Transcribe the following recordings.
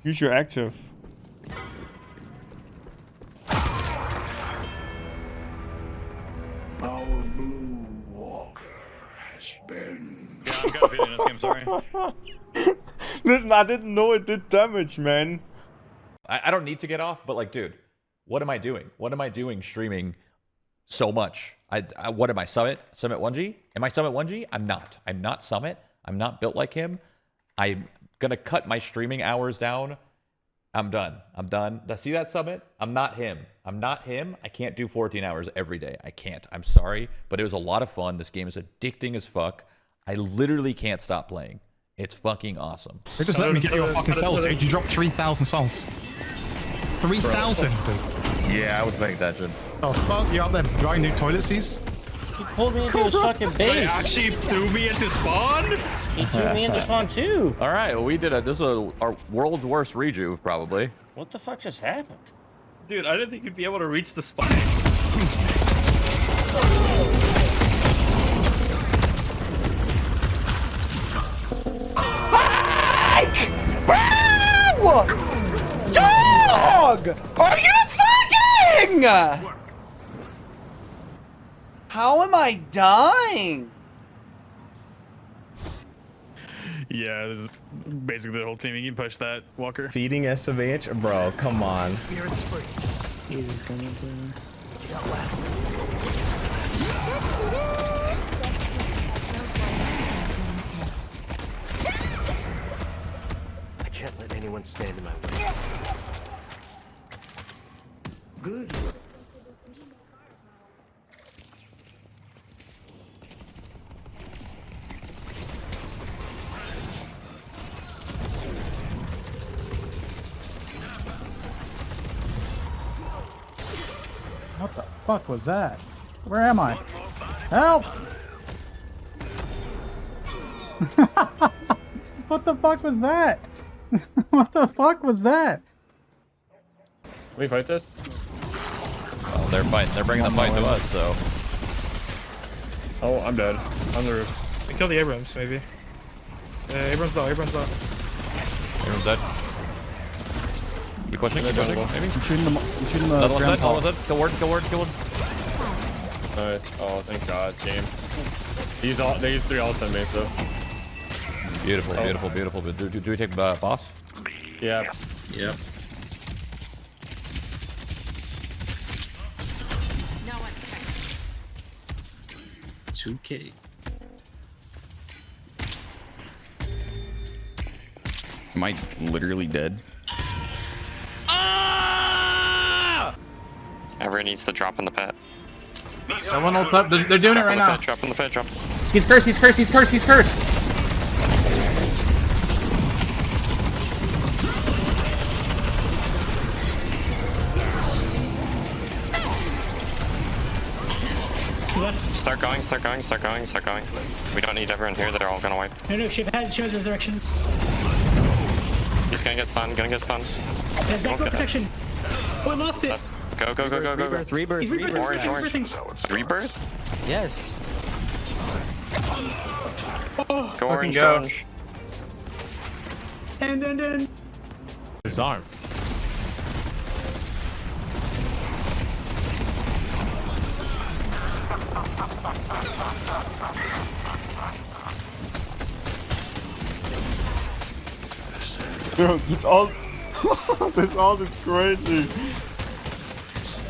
Use your active. Our blue walker has been. Yeah, I'm gonna be in this game, sorry. Listen, I didn't know it did damage, man. I don't need to get off, but like, dude, what am I doing? What am I doing streaming so much? What am I, Summit? Summit 1G? Am I Summit 1G? I'm not. I'm not Summit. I'm not built like him. I'm gonna cut my streaming hours down. I'm done. I'm done. See that, Summit? I'm not him. I'm not him. I can't do 14 hours every day. I can't. I'm sorry, but it was a lot of fun. This game is addicting as fuck. I literally can't stop playing. It's fucking awesome. They just let me get your fucking cells, dude. You dropped 3,000 souls. 3,000, dude. Yeah, I was paying attention. Oh fuck, you out there buying new toilet seats? He pulled me into his fucking They base. actually threw me into spawn? He threw me into spawn too. All right, well, we did this was our world's worst rejuve, probably. What the fuck just happened? Dude, I didn't think you'd be able to reach the spawn. Who's next? Bro! Dog! Are you fucking? How am I dying? Yeah, this is basically the whole team. You can push that, Walker. Feeding SMH? Bro, come on. Spirit's free. He's going to. I can't let anyone stand in my way. Good. What the fuck was that? Where am I? Help! What the fuck was that? What the fuck was that? We fight this? Oh, they're fighting. They're bringing the fight to us, so. Oh, I'm dead. On the roof. We kill the Abrams, maybe. Abrams low, Abrams low. Everyone's dead. You pushing? You pushing? Maybe? I'm shooting them. I'm shooting the Another one's dead. grandpa. Another one's dead. Kill ward. Kill ward. Kill ward. Nice. Oh, thank God. Game. They use 3 ults on me, so. Beautiful, Oh. beautiful, beautiful. Do we take boss? Yeah. Yep. No one. 2K. Am I literally dead? Everyone needs to drop in the pit. Someone ults up. They're doing it right now. Drop in the pit, drop. He's cursed. He's cursed. He's cursed. He's cursed. Start going, start going, start going, start going. We don't need everyone here, they're all gonna wipe. No, she has resurrection. He's gonna get stunned, gonna get stunned. Has back row protection. Oh, I lost it. Go, go, go, go, go, go. Rebirth. Orange, orange. Rebirth? Yes. Go orange, go. go orange. And. Disarm. Dude, this all this all is crazy.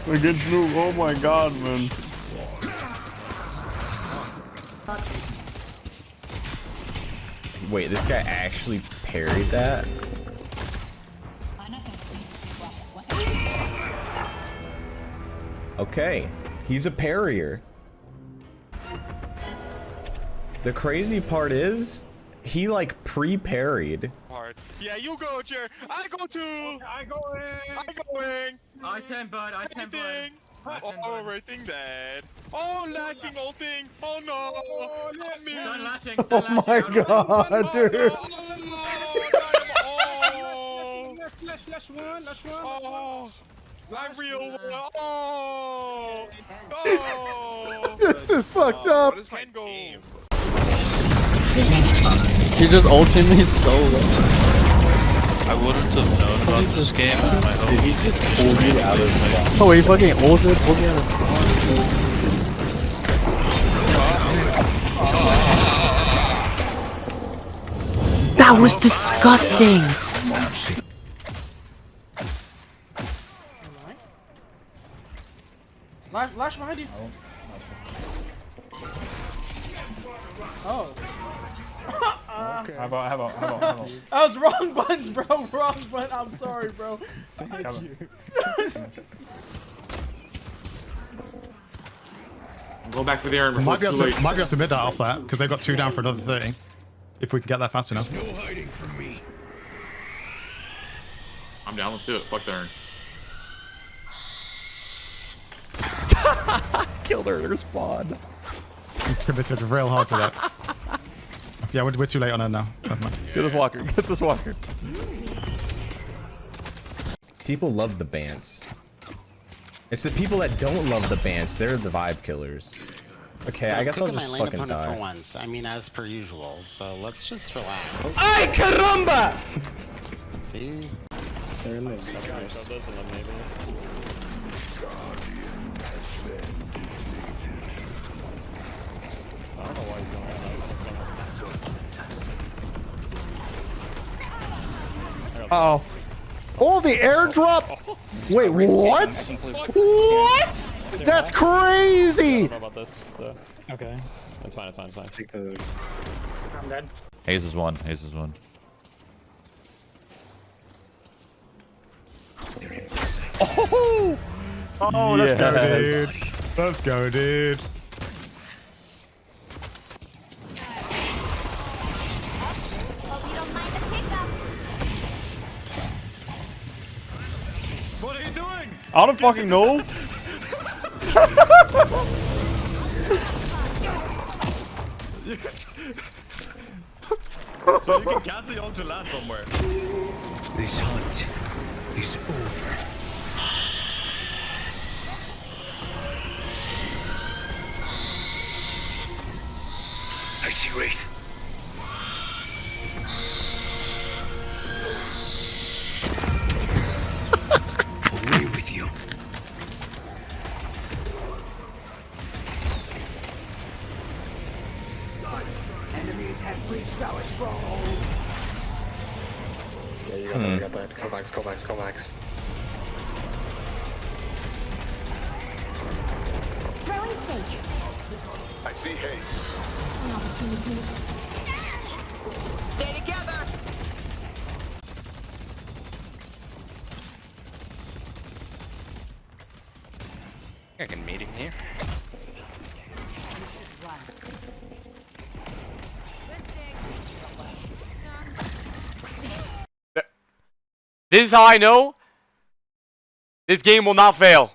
Against Noob, oh my god, man. Wait, this guy actually parried that? Okay, he's a parrier. The crazy part is, he like pre-parried. Yeah, you go, Jer. I go too. I going. I going. I stand bud. I stand bud. Oh, everything dead. Oh, lacking ulting. Oh no. Let me. Stun latching. Oh my god, dude. Oh. Last one. Oh. I'm real one. Oh. Oh. This is fucked up. What is my game? He just ulted me so low. I wouldn't have known about this game if my home. Did he just pull you out of spawn? Oh, he fucking ulted, pulled me out of spawn. That was disgusting. Lash behind you. Oh. How about? I was wrong buttons, bro. Wrong button. I'm sorry, bro. Thank you. Go back for the iron. Might be able to mid that off that because they've got 2 down for another 30. If we can get that fast enough. No hiding from me. I'm down. Let's do it. Fuck the iron. Killed her spawn. Committed real hard to that. Yeah, we're too late on her now. Never mind. Get this walker. Get this walker. People love the bants. It's the people that don't love the bants. They're the vibe killers. Okay, I guess I'll just fucking die. For once. I mean, as per usual. So let's just relax. Ay caramba! See? They're in the I don't know why he's doing that. Uh-oh. Oh, the airdrop! Wait, what? What? That's crazy! I don't know about this. Okay. It's fine, it's fine, it's fine. I'm dead. Haze is one. Haze is one. Oh, let's go, dude. Let's go, dude. What are you doing? I don't fucking know. So you can cancel your own to land somewhere. This hunt is over. I see Wraith. Away with you. Enemies have reached our stronghold. Yeah, you got that. Kovacs. Throwing stake. I see haze. Opportunities. Stay together. I can meet him here. This is how I know this game will not fail.